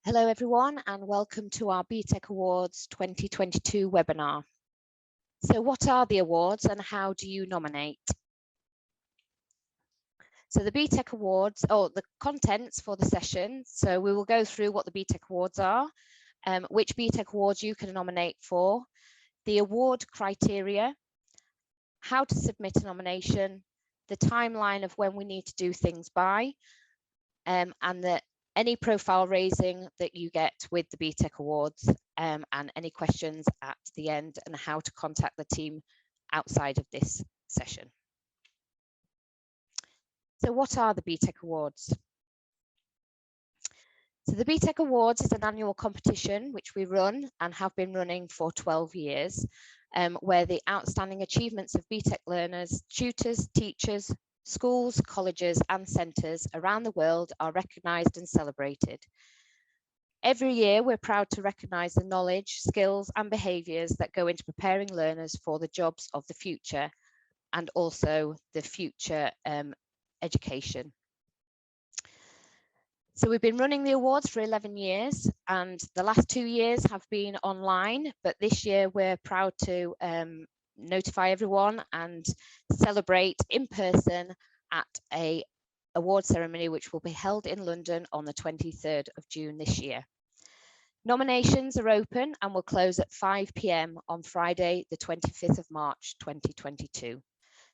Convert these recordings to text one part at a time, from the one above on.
Hello everyone and welcome to our BTEC Awards 2022 webinar. So what are the awards and how do you nominate? So the BTEC Awards, the contents for the session. So we will go through what the BTEC Awards are, which BTEC Awards you can nominate for, the award criteria, how to submit a nomination, the timeline of when we need to do things by, and any profile raising that you get with the BTEC Awards, and any questions at the end, and how to contact the team outside of this session. So what are the BTEC Awards? So the BTEC Awards is an annual competition which we run and have been running for 12 years, where the outstanding achievements of BTEC learners, tutors, teachers, schools, colleges and centres around the world are recognised and celebrated. Every year, we're proud to recognise the knowledge, skills and behaviours that go into preparing learners for the jobs of the future and also the future education. So we've been running the awards for 11 years and the last 2 years have been online, but this year we're proud to notify everyone and celebrate in person at a award ceremony which will be held in London on the 23rd of June this year. Nominations are open and will close at 5 p.m. on Friday the 25th of March 2022.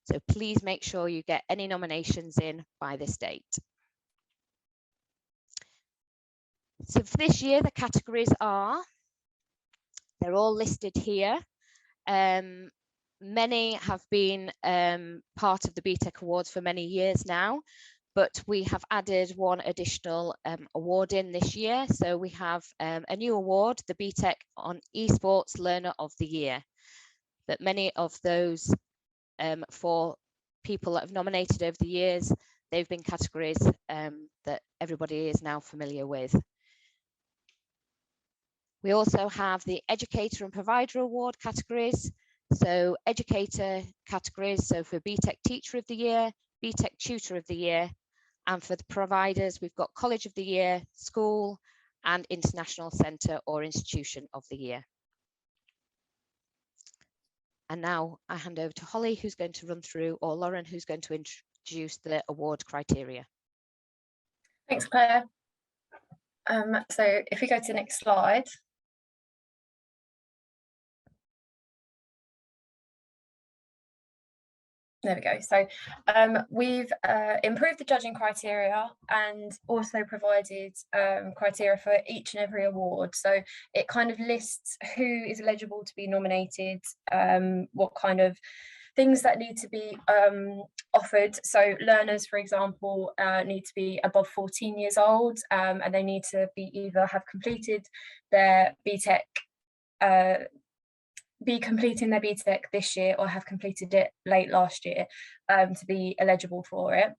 So please make sure you get any nominations in by this date. So for this year the categories are, they're all listed here. Many have been part of the BTEC Awards for many years now, but we have added one additional award in this year. So we have a new award, the BTEC on Esports Learner of the Year. But many of those for people that have nominated over the years, they've been categories that everybody is now familiar with. We also have the Educator and Provider Award categories. So Educator categories, so for BTEC Teacher of the Year, BTEC Tutor of the Year, and for the providers, we've got College of the Year, School, and International Centre or Institution of the Year. And now I hand over to Holly, who's going to run through, or Lauren, who's going to introduce the award criteria. Thanks, Claire. So if we go to the next slide. There we go. So we've improved the judging criteria and also provided criteria for each and every award. So it kind of lists who is eligible to be nominated, what kind of things that need to be offered. So learners, for example, need to be above 14 years old, and they need to be either have completed their BTEC be completing their BTEC this year or have completed it late last year to be eligible for it.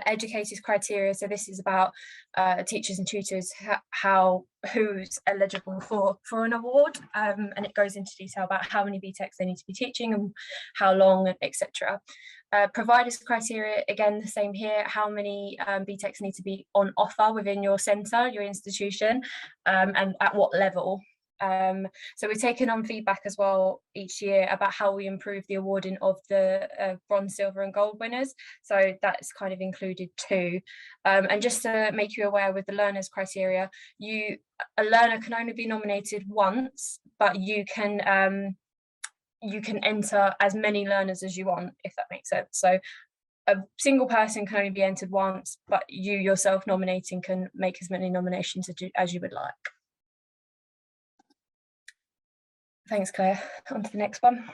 Educators criteria, so this is about teachers and tutors, who's eligible for an award, and it goes into detail about how many BTECs they need to be teaching and how long, etc. Providers criteria, again the same here, how many BTECs need to be on offer within your centre, your institution, and at what level. So we're taking on feedback as well each year about how we improve the awarding of the bronze, silver and gold winners. So that's kind of included too. And just to make you aware with the learners criteria, a learner can only be nominated once, but you can enter as many learners as you want, if that makes sense. So a single person can only be entered once, but you yourself nominating can make as many nominations as you would like. Thanks, Claire. On to the next one.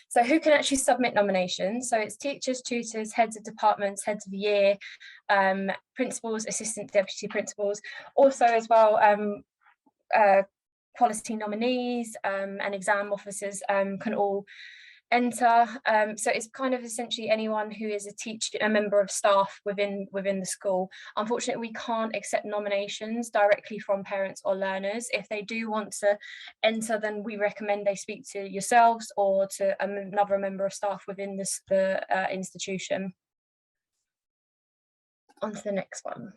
So who can actually submit nominations? So it's teachers, tutors, heads of departments, heads of the year, principals, assistant deputy principals, also as well quality nominees and exam officers can all enter. So it's kind of essentially anyone who is a member of staff within the school. Unfortunately, we can't accept nominations directly from parents or learners. If they do want to enter, then we recommend they speak to yourselves or to another member of staff within the institution. On to the next one.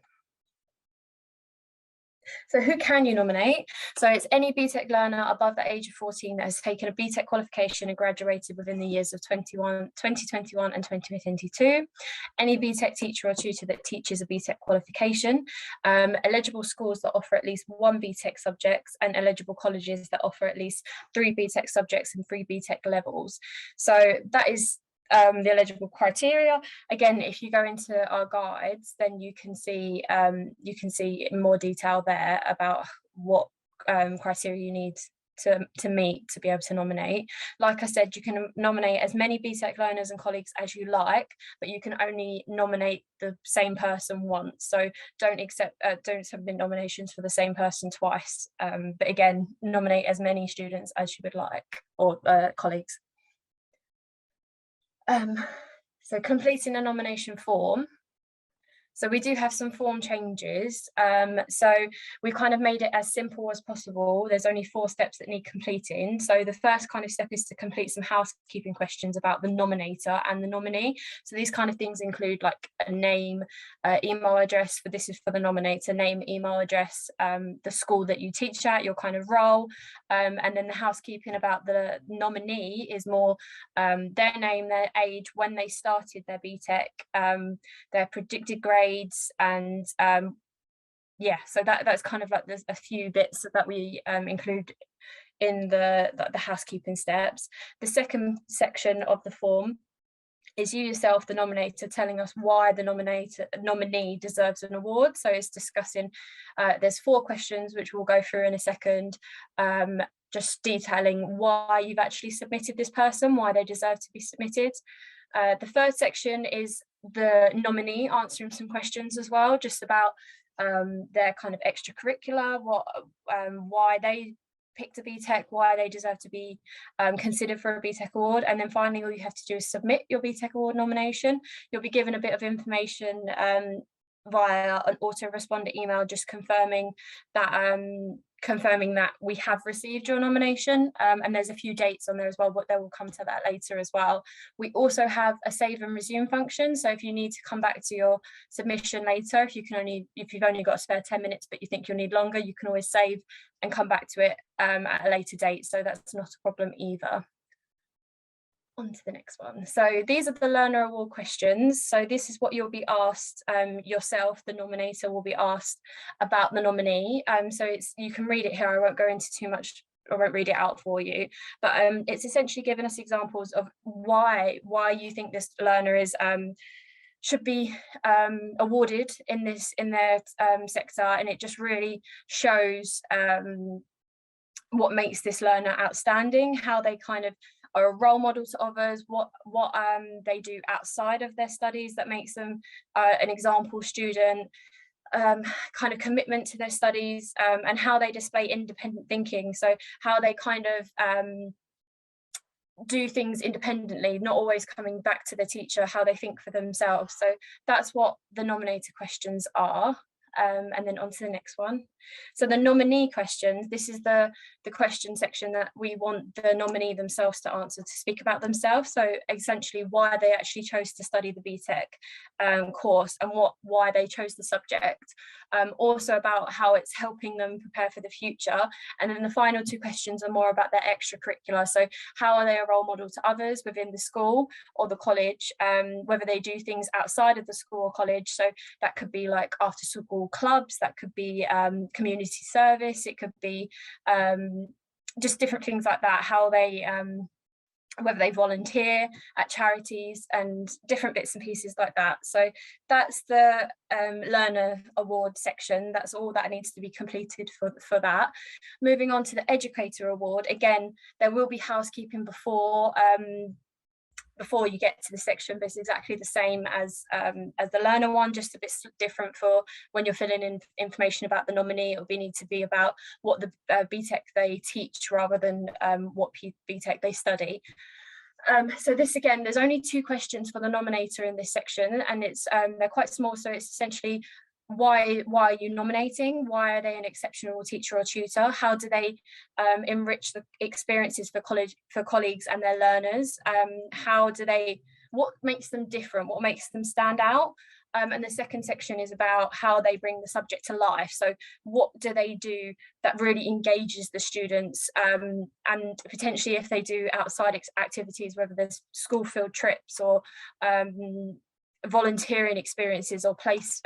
So who can you nominate? So it's any BTEC learner above the age of 14 that has taken a BTEC qualification and graduated within the years of 2021 and 2022. Any BTEC teacher or tutor that teaches a BTEC qualification. Eligible schools that offer at least one BTEC subjects, and eligible colleges that offer at least 3 BTEC subjects and 3 BTEC levels. So that is the eligible criteria. Again, if you go into our guides, then you can see in more detail there about what criteria you need to meet to be able to nominate. Like I said, you can nominate as many BTEC learners and colleagues as you like, but you can only nominate the same person once. So don't submit nominations for the same person twice. But again, nominate as many students as you would like, or colleagues. So completing a nomination form. So we do have some form changes. So we kind of made it as simple as possible. There's only 4 steps that need completing. So the first kind of step is to complete some housekeeping questions about the nominator and the nominee. So these kind of things include like a name, email address, this is for the nominator, name, email address, the school that you teach at, your kind of role. And then the housekeeping about the nominee is more their name, their age, when they started their BTEC, their predicted grades, and yeah, so that's kind of like there's a few bits that we include in the housekeeping steps. The second section of the form is you yourself, the nominator, telling us why the nominee deserves an award. So it's discussing, there's 4 questions which we'll go through in a second, just detailing why you've actually submitted this person, why they deserve to be submitted. The third section is the nominee answering some questions as well, just about their kind of extracurricular, why they picked a BTEC, why they deserve to be considered for a BTEC award. And then finally, all you have to do is submit your BTEC award nomination. You'll be given a bit of information via an autoresponder email, just confirming that we have received your nomination, and there's a few dates on there as well, but they will come to that later as well. We also have a save and resume function, so if you need to come back to your submission later, if you've only got a spare 10 minutes but you think you'll need longer, you can always save and come back to it at a later date, so that's not a problem either. On to the next one. So these are the learner award questions. So this is what you'll be asked yourself, the nominator will be asked about the nominee. So you can read it here. I won't go into too much, I won't read it out for you, but it's essentially giving us examples of why you think this learner is should be awarded in their sector, and it just really shows what makes this learner outstanding, how they kind of are a role model to others, what they do outside of their studies that makes them an example student, kind of commitment to their studies, and how they display independent thinking. So how they kind of do things independently, not always coming back to the teacher, how they think for themselves. So that's what the nominator questions are. And then on to the next one. So the nominee questions, this is the question section that we want the nominee themselves to answer, to speak about themselves. So essentially why they actually chose to study the BTEC course, and why they chose the subject. Also about how it's helping them prepare for the future. And then the final 2 questions are more about their extracurricular. So how are they a role model to others within the school or the college, whether they do things outside of the school or college. So that could be like after school clubs, that could be community service, it could be just different things like that, how they whether they volunteer at charities and different bits and pieces like that. So that's the learner award section. That's all that needs to be completed for that. Moving on to the educator award, again, there will be housekeeping before you get to the section, but it's exactly the same as the learner one, just a bit different for when you're filling in information about the nominee. It'll need to be about what the BTEC they teach rather than what BTEC they study. So this, again, there's only 2 questions for the nominator in this section, and it's they're quite small. So it's essentially why are you nominating? Why are they an exceptional teacher or tutor? How do they enrich the experiences for colleagues and their learners? What makes them different? What makes them stand out? And the second section is about how they bring the subject to life. So what do they do that really engages the students, and potentially if they do outside activities, whether there's school field trips or volunteering experiences or place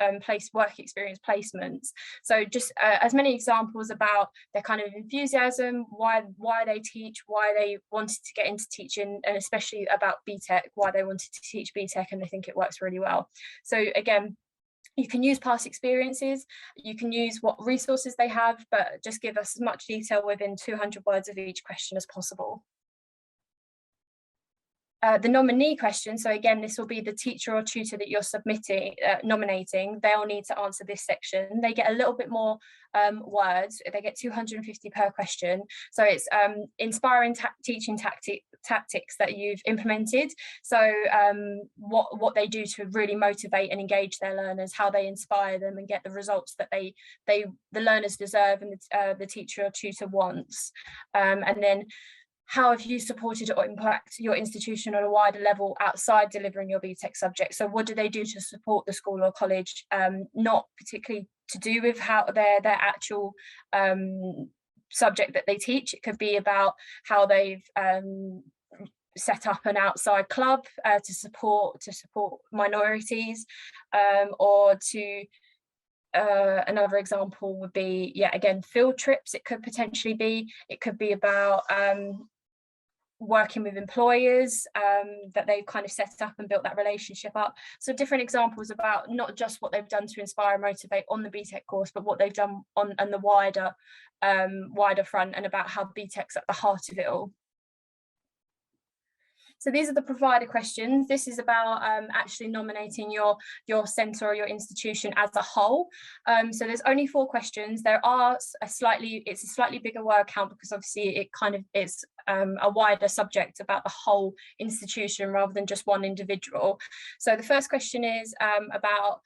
work experience placements. So just as many examples about their kind of enthusiasm, why they teach, why they wanted to get into teaching, and especially about BTEC, why they wanted to teach BTEC and they think it works really well. So again, you can use past experiences, you can use what resources they have, but just give us as much detail within 200 words of each question as possible. The nominee question, so again, this will be the teacher or tutor that you're submitting, nominating. They'll need to answer this section. They get a little bit more words. They get 250 per question. So it's inspiring teaching tactics that you've implemented. So what they do to really motivate and engage their learners, how they inspire them and get the results that the learners deserve and the teacher or tutor wants. And then, how have you supported or impacted your institution on a wider level outside delivering your BTEC subject? So what do they do to support the school or college, not particularly to do with how their actual subject that they teach? It could be about how they've set up an outside club to support minorities, or to another example would be, yeah, again, field trips. It could potentially be, it could be about working with employers that they've kind of set up and built that relationship up. So different examples about not just what they've done to inspire and motivate on the BTEC course, but what they've done on the wider front, and about how BTEC's at the heart of it all. So these are the provider questions. This is about actually nominating your centre or your institution as a whole. So there's only 4 questions. There are it's a slightly bigger word count because obviously it kind of is a wider subject about the whole institution rather than just one individual. So the first question is about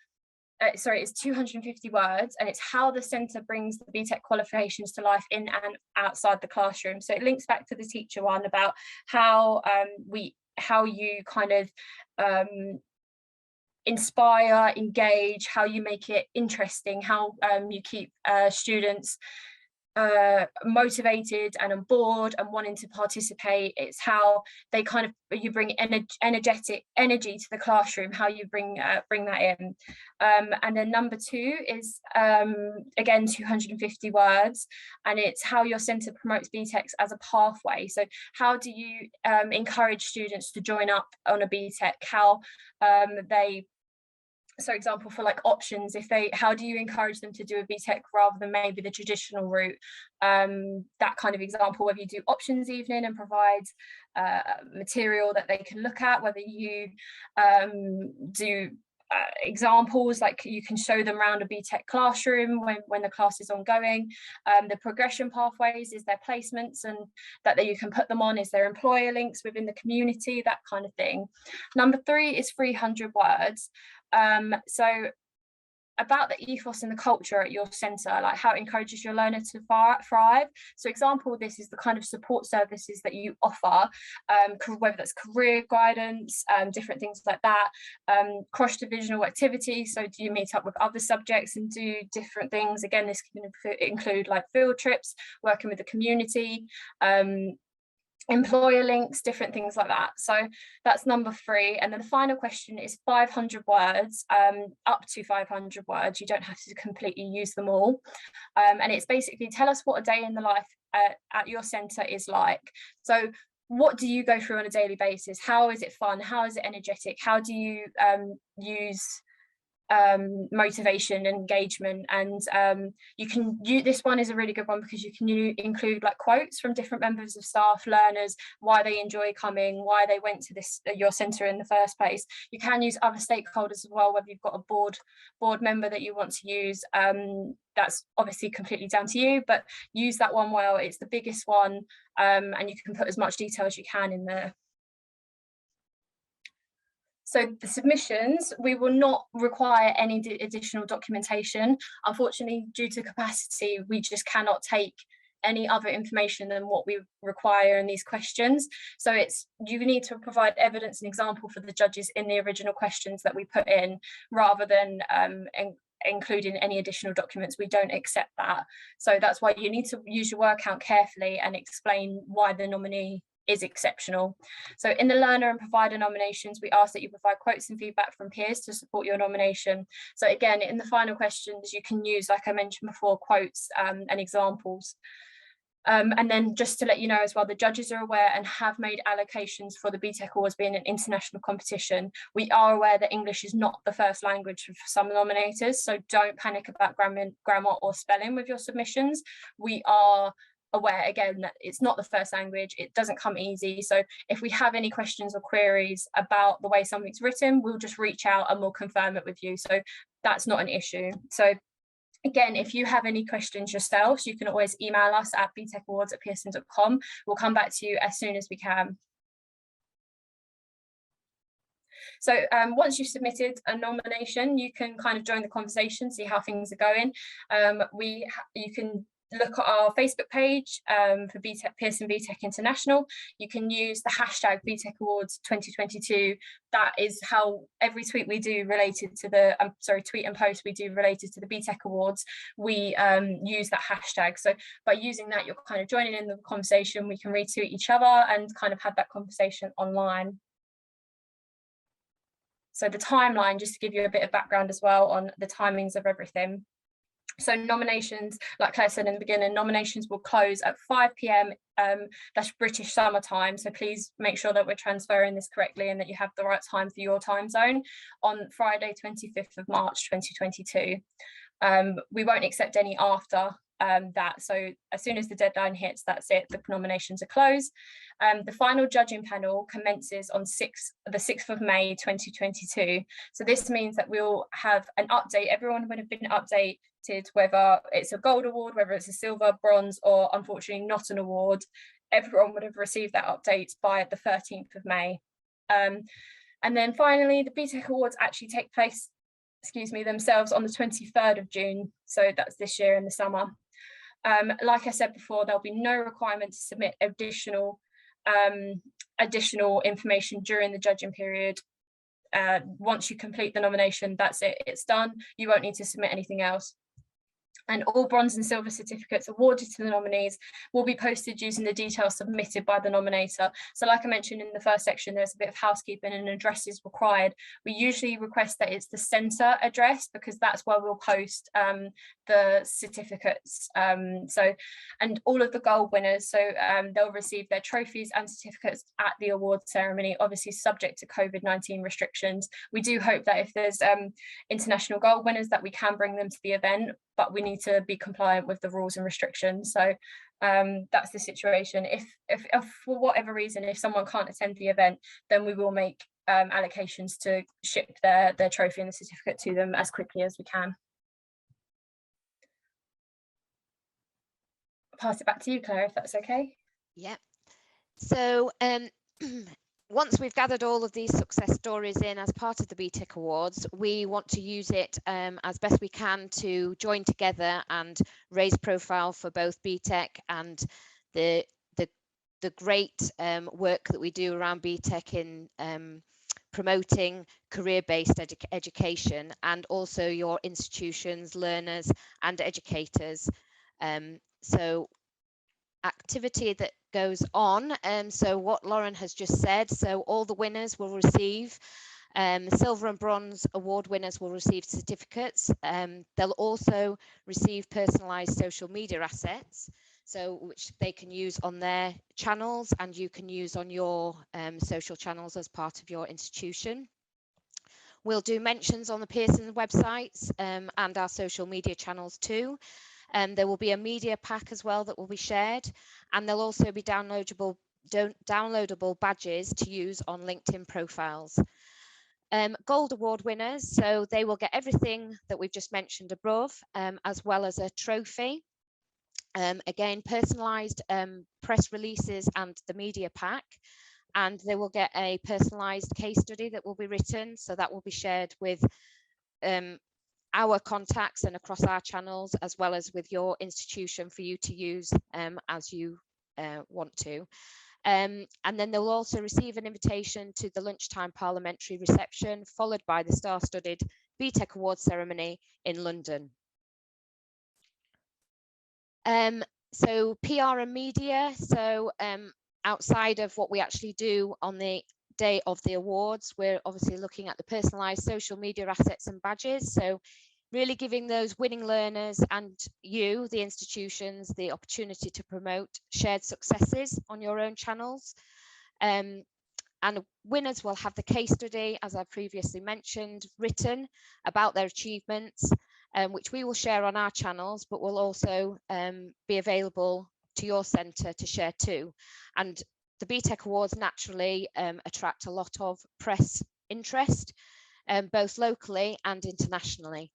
it's 250 words, and it's how the centre brings the BTEC qualifications to life in and outside the classroom. So it links back to the teacher one about how you kind of inspire, engage, how you make it interesting, how you keep students motivated and on board and wanting to participate. It's how they kind of, you bring energetic energy to the classroom, how you bring that in. And then number 2 is again 250 words, and it's how your centre promotes BTECs as a pathway. So how do you encourage students to join up on a BTEC, how they, so example for like options, how do you encourage them to do a BTEC rather than maybe the traditional route? That kind of example, whether you do options evening and provide material that they can look at, whether you do examples like you can show them around a BTEC classroom when the class is ongoing. The progression pathways, is there placements and that you can put them on, is there employer links within the community, that kind of thing. Number 3 is 300 words. So about the ethos and the culture at your centre, like how it encourages your learner to thrive. So example of this is the kind of support services that you offer, whether that's career guidance, different things like that, cross-divisional activities. So do you meet up with other subjects and do different things? Again, this can include like field trips, working with the community, employer links, different things like that. So that's number 3. And then the final question is 500 words, up to 500 words. You don't have to completely use them all. And it's basically, tell us what a day in the life at your centre is like. So what do you go through on a daily basis? How is it fun? How is it energetic? How do you use motivation and engagement? And this one is a really good one because you can include like quotes from different members of staff, learners, why they enjoy coming, why they went to your centre in the first place. You can use other stakeholders as well, whether you've got a board member that you want to use. That's obviously completely down to you, but use that one well. It's the biggest one, and you can put as much detail as you can in there. So the submissions, we will not require any additional documentation. Unfortunately, due to capacity, we just cannot take any other information than what we require in these questions. So you need to provide evidence and example for the judges in the original questions that we put in, rather than including any additional documents. We don't accept that. So that's why you need to use your word count carefully and explain why the nominee is exceptional. So in the learner and provider nominations, we ask that you provide quotes and feedback from peers to support your nomination. So again, in the final questions, you can use, like I mentioned before, quotes and examples. And then just to let you know as well, the judges are aware and have made allocations for the BTEC Awards being an international competition. We are aware that English is not the first language for some nominators, so don't panic about grammar or spelling with your submissions. We are aware again that it's not the first language, it doesn't come easy. So if we have any questions or queries about the way something's written, we'll just reach out and we'll confirm it with you. So that's not an issue. So again, if you have any questions yourselves, you can always email us at btechawards@pearson.com. We'll come back to you as soon as we can. So once you've submitted a nomination, you can kind of join the conversation, see how things are going. You can look at our Facebook page for BTEC, Pearson BTEC International. You can use the hashtag BTEC Awards 2022. That is how every tweet we do related to the, tweet and post we do related to the BTEC Awards, we use that hashtag. So by using that, you're kind of joining in the conversation. We can retweet each other and kind of have that conversation online. So the timeline, just to give you a bit of background as well on the timings of everything. So nominations, like Claire said in the beginning, nominations will close at 5 p.m. That's British summer time. So please make sure that we're transferring this correctly and that you have the right time for your time zone on Friday, 25th of March, 2022. We won't accept any after that. So as soon as the deadline hits, that's it, the nominations are closed. The final judging panel commences on the 6th of May 2022. So this means that we'll have an update. Everyone would have been updated, whether it's a gold award, whether it's a silver, bronze, or unfortunately not an award. Everyone would have received that update by the 13th of May. And then finally, the BTEC Awards actually take place, themselves on the 23rd of June. So that's this year in the summer. Like I said before, there'll be no requirement to submit additional information during the judging period. Once you complete the nomination, that's it, it's done. You won't need to submit anything else. And all bronze and silver certificates awarded to the nominees will be posted using the details submitted by the nominator. So like I mentioned in the first section, there's a bit of housekeeping and addresses required. We usually request that it's the centre address because that's where we'll post the certificates. And all of the gold winners, so they'll receive their trophies and certificates at the award ceremony, obviously subject to COVID-19 restrictions. We do hope that if there's international gold winners that we can bring them to the event, but we need to be compliant with the rules and restrictions. So that's the situation. If for whatever reason, if someone can't attend the event, then we will make allocations to ship their trophy and the certificate to them as quickly as we can. I'll pass it back to you, Claire, if that's okay. Yeah. So once we've gathered all of these success stories in as part of the BTEC Awards, we want to use it as best we can to join together and raise profile for both BTEC and the great work that we do around BTEC in promoting career-based education, and also your institutions, learners and educators. So activity that goes on, so what Lauren has just said, so all the winners will receive, silver and bronze award winners will receive certificates. They'll also receive personalized social media assets, so which they can use on their channels and you can use on your social channels as part of your institution. We'll do mentions on the Pearson websites and our social media channels too. There will be a media pack as well that will be shared, and there'll also be downloadable badges to use on LinkedIn profiles. Gold award winners, so they will get everything that we've just mentioned above, as well as a trophy. Again, personalised press releases and the media pack, and they will get a personalised case study that will be written, so that will be shared with our contacts and across our channels, as well as with your institution for you to use as you want to. And then they'll also receive an invitation to the lunchtime parliamentary reception, followed by the star-studded BTEC Awards ceremony in London. So PR and media, so outside of what we actually do on the day of the awards, we're obviously looking at the personalised social media assets and badges, so really giving those winning learners and you, the institutions, the opportunity to promote shared successes on your own channels. And winners will have the case study, as I previously mentioned, written about their achievements, which we will share on our channels, but will also be available to your centre to share too. And the BTEC Awards naturally attract a lot of press interest, both locally and internationally.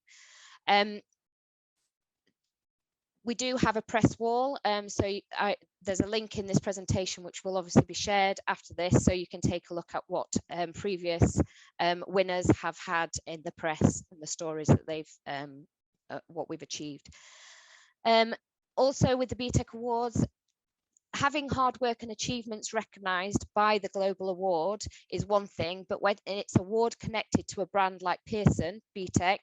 We do have a press wall, so there's a link in this presentation which will obviously be shared after this, so you can take a look at what previous winners have had in the press and the stories that they've what we've achieved. Also with the BTEC Awards, having hard work and achievements recognised by the global award is one thing, but when it's award connected to a brand like Pearson BTEC,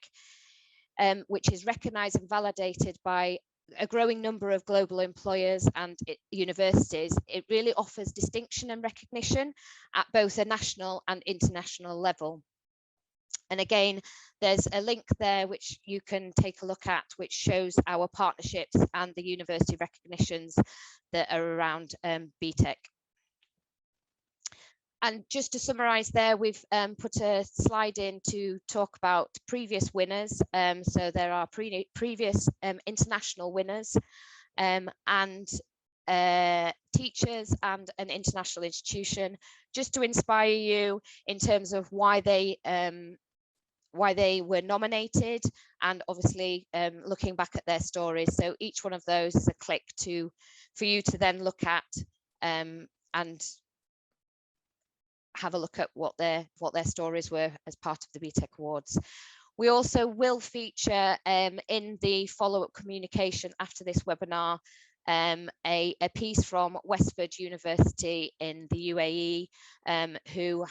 which is recognised and validated by a growing number of global employers and universities, it really offers distinction and recognition at both a national and international level. And again, there's a link there which you can take a look at, which shows our partnerships and the university recognitions that are around BTEC. And just to summarise there, we've put a slide in to talk about previous winners. So there are previous international winners and teachers and an international institution, just to inspire you in terms of why they were nominated, and obviously looking back at their stories. So each one of those is a click for you to then look at and have a look at what their stories were as part of the BTEC Awards. We also will feature in the follow-up communication after this webinar a piece from Westford University in the UAE, who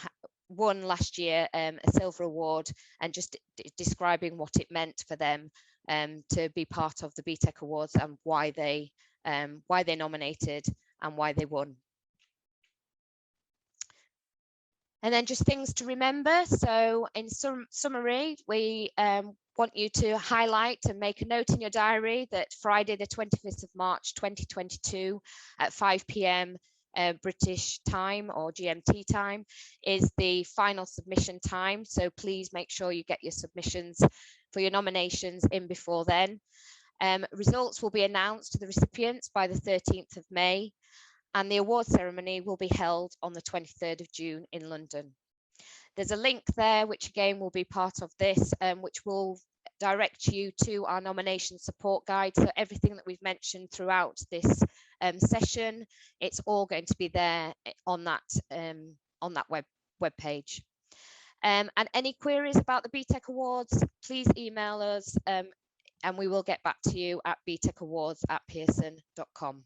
won last year a silver award, and just describing what it meant for them to be part of the BTEC Awards and why they nominated and why they won. And then just things to remember. So in summary, we want you to highlight and make a note in your diary that Friday, the 25th of March, 2022 at 5 p.m. British time or GMT time is the final submission time. So please make sure you get your submissions for your nominations in before then. Results will be announced to the recipients by the 13th of May. And the award ceremony will be held on the 23rd of June in London. There's a link there, which again will be part of this, which will direct you to our nomination support guide. So everything that we've mentioned throughout this session, it's all going to be there on that web page. And any queries about the BTEC Awards, please email us, and we will get back to you at btecawards@pearson.com.